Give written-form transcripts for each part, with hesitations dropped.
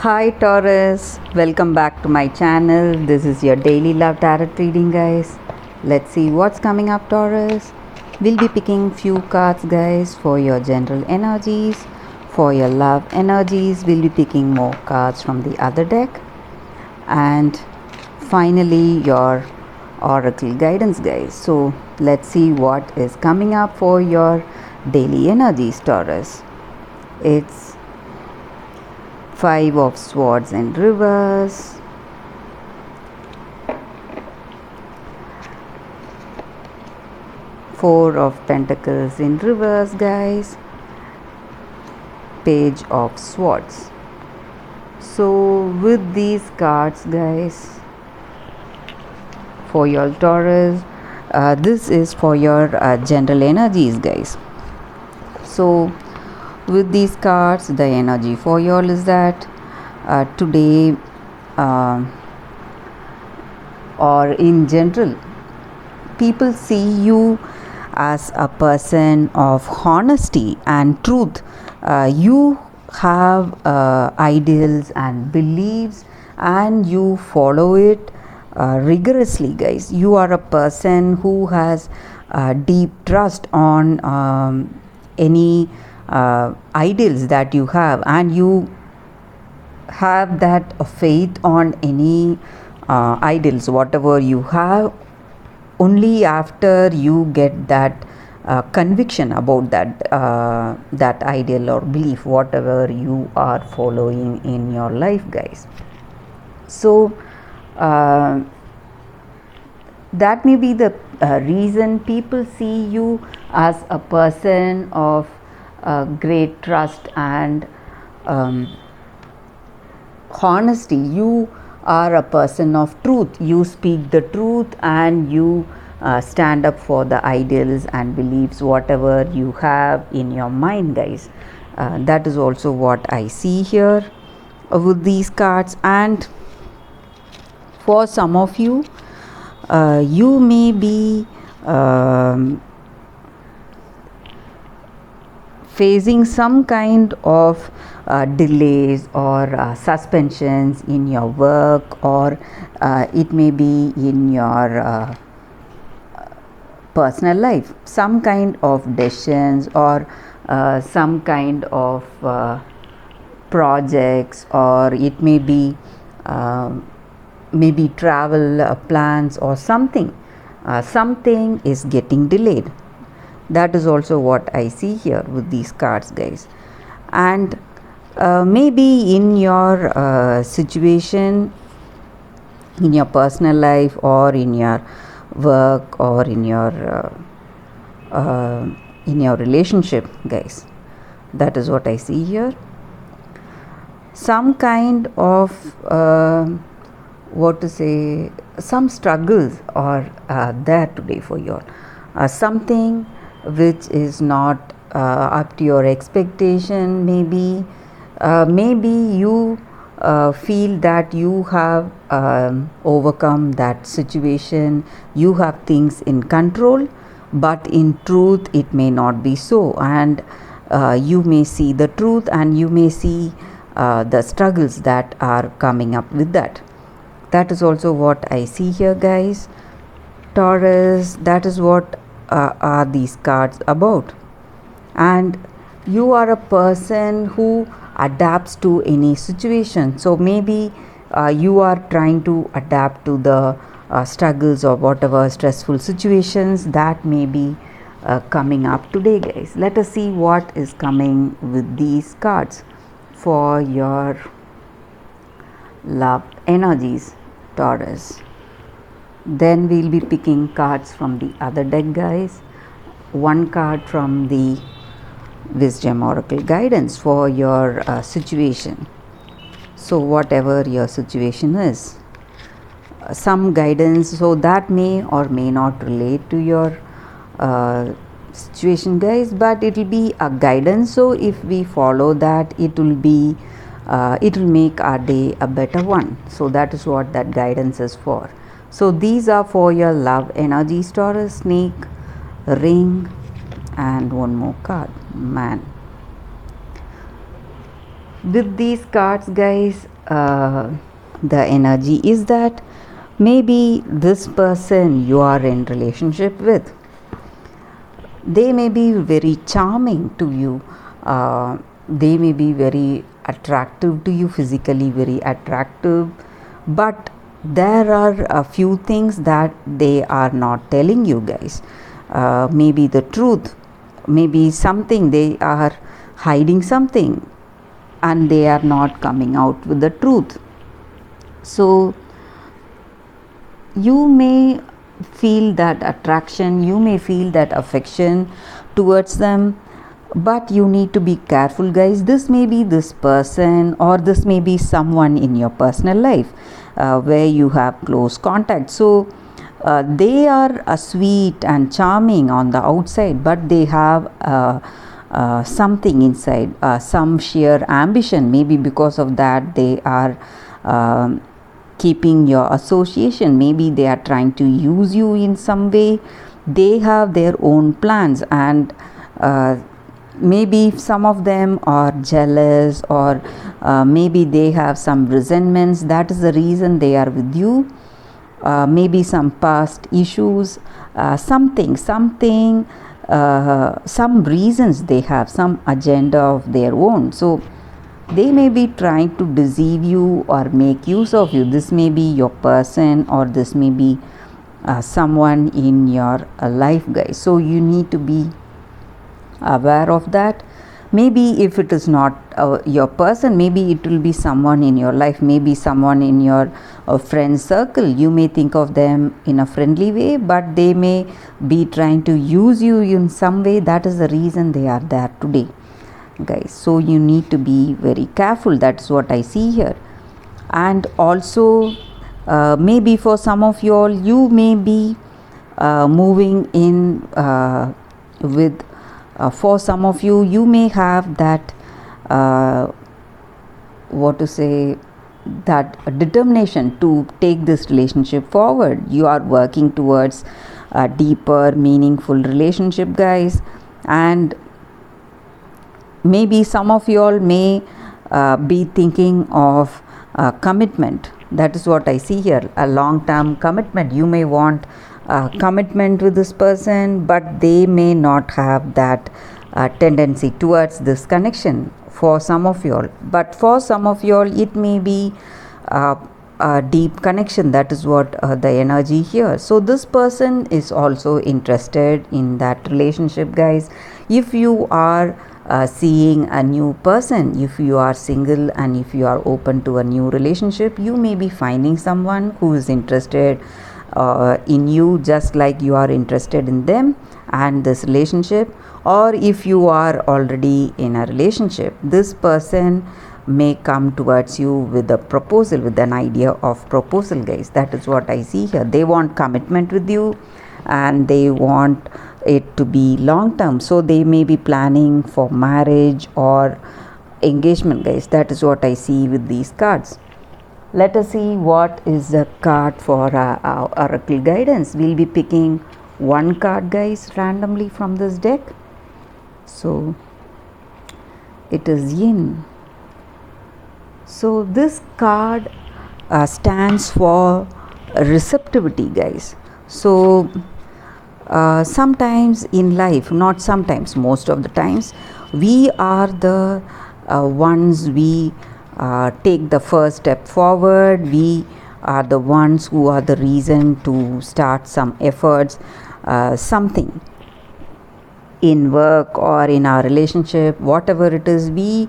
Hi Taurus, welcome back to my channel. This is your daily love tarot reading, guys. Let's see what's coming up, Taurus. We'll be picking few cards, guys, for your general energies. For your love energies, we'll be picking more cards from the other deck. And finally, your oracle guidance, guys. So let's see what is coming up for your daily energies, Taurus. It's Five of Swords in reverse, Four of Pentacles in reverse, guys, Page of Swords. So with these cards, guys, for your Taurus, this is for your general energies, guys. So with these cards, the energy for y'all is that today or in general, people see you as a person of honesty and truth. You have ideals and beliefs and you follow it rigorously, guys. You are a person who has deep trust on any ideals that you have, and you have that faith on any ideals whatever you have only after you get that conviction about that ideal or belief whatever you are following in your life, guys. So that may be the reason people see you as a person of great trust and honesty. You are a person of truth. You speak the truth and you stand up for the ideals and beliefs whatever you have in your mind, guys. That is also what I see here with these cards. And for some of you, you may be facing some kind of delays or suspensions in your work, or it may be in your personal life, some kind of decisions or some kind of projects, or it may be maybe travel plans or something. Something is getting delayed. That is also what I see here with these cards, guys. And maybe in your situation, in your personal life or in your work or in your relationship, guys. That is what I see here. Some kind of some struggles are there today for you all. Something which is not up to your expectation. Maybe you feel that you have overcome that situation, you have things in control, but in truth it may not be so, and you may see the truth and you may see the struggles that are coming up with that. That is also what I see here, guys. Taurus, that is what are these cards about. And you are a person who adapts to any situation. So maybe you are trying to adapt to the struggles or whatever stressful situations that may be coming up today, guys. Let us see what is coming with these cards for your love energies, Taurus. Then we'll be picking cards from the other deck, guys. One card from the Wisdom Oracle Guidance for your situation. So whatever your situation is, some guidance, so that may or may not relate to your situation, guys, but it will be a guidance. So if we follow that, it will make our day a better one. So that is what that guidance is for. So these are for your love energies, Taurus. Snake, ring, and one more card, man. With these cards, guys, the energy is that maybe this person you are in relationship with, they may be very charming to you, they may be very attractive to you, physically very attractive, but there are a few things that they are not telling you, guys. Maybe the truth, maybe something, they are hiding something and they are not coming out with the truth. So you may feel that attraction, you may feel that affection towards them, but you need to be careful, guys. This may be this person, or this may be someone in your personal life where you have close contact. So they are sweet and charming on the outside, but they have something inside, some sheer ambition. Maybe because of that they are keeping your association. Maybe they are trying to use you in some way. They have their own plans, and maybe some of them are jealous, or maybe they have some resentments. That is the reason they are with you. Maybe some past issues, something, some reasons they have, some agenda of their own. So they may be trying to deceive you or make use of you. This may be your person, or this may be someone in your life, guys. So you need to be aware of that. Maybe if it is not your person, maybe it will be someone in your life, maybe someone in your friend circle. You may think of them in a friendly way, but they may be trying to use you in some way. That is the reason they are there today, guys. So you need to be very careful. That's what I see here. And also maybe for some of you all, you may be moving in with for some of you, you may have that what to say, that determination to take this relationship forward. You are working towards a deeper, meaningful relationship, guys. And maybe some of you all may be thinking of commitment. That is what I see here, a long term commitment. You may want commitment with this person, but they may not have that tendency towards this connection for some of you all. But for some of you all, it may be a deep connection. That is what the energy here. So this person is also interested in that relationship, guys. If you are seeing a new person, if you are single and if you are open to a new relationship, you may be finding someone who is interested in you, just like you are interested in them and this relationship. Or if you are already in a relationship, this person may come towards you with a proposal, with an idea of proposal, guys. That is what I see here. They want commitment with you and they want it to be long term. So they may be planning for marriage or engagement, guys. That is what I see with these cards. Let us see what is the card for our oracle guidance. We'll be picking one card, guys, randomly from this deck. So it is Yin. So this card stands for receptivity, guys. So sometimes in life, not sometimes, most of the times, we are the ones, we take the first step forward. We are the ones who are the reason to start some efforts, something in work or in our relationship, whatever it is. We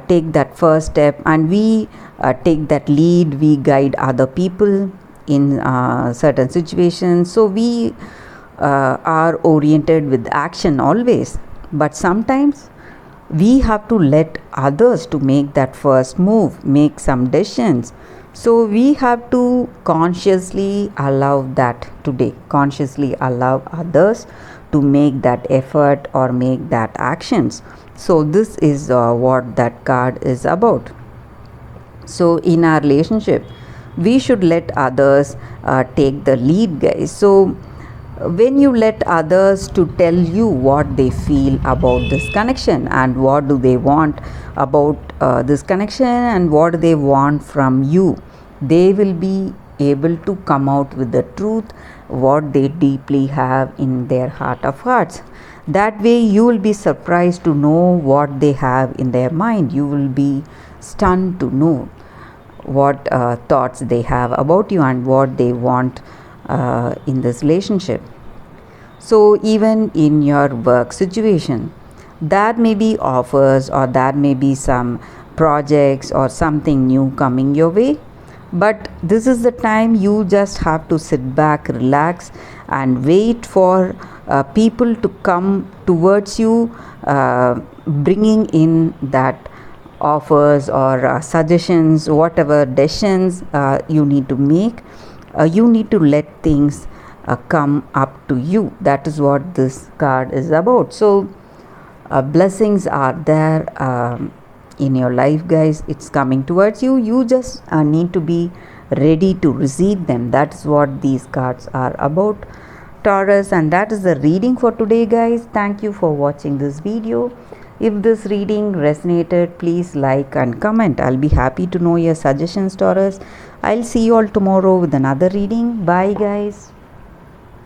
take that first step and we take that lead. We guide other people in certain situations. So we are oriented with action always. But sometimes we have to let others to make that first move, make some decisions. So we have to consciously allow that today, consciously allow others to make that effort or make that actions. So this is what that card is about. So in our relationship, we should let others take the lead, guys. So when you let others to tell you what they feel about this connection and what do they want about this connection and what they want from you. They will be able to come out with the truth, what they deeply have in their heart of hearts. That way you will be surprised to know what they have in their mind. You will be stunned to know what thoughts they have about you and what they want in this relationship. So even in your work situation, that may be offers or that may be some projects or something new coming your way, but this is the time you just have to sit back, relax and wait for people to come towards you, bringing in that offers or suggestions, whatever decisions you need to make. You need to let things come up to you. That is what this card is about. So blessings are there in your life, guys. It's coming towards you. You just need to be ready to receive them. That's what these cards are about, Taurus. And that is the reading for today, guys. Thank you for watching this video. If this reading resonated, please like and comment. I'll be happy to know your suggestions, Taurus. I'll see you all tomorrow with another reading. Bye, guys.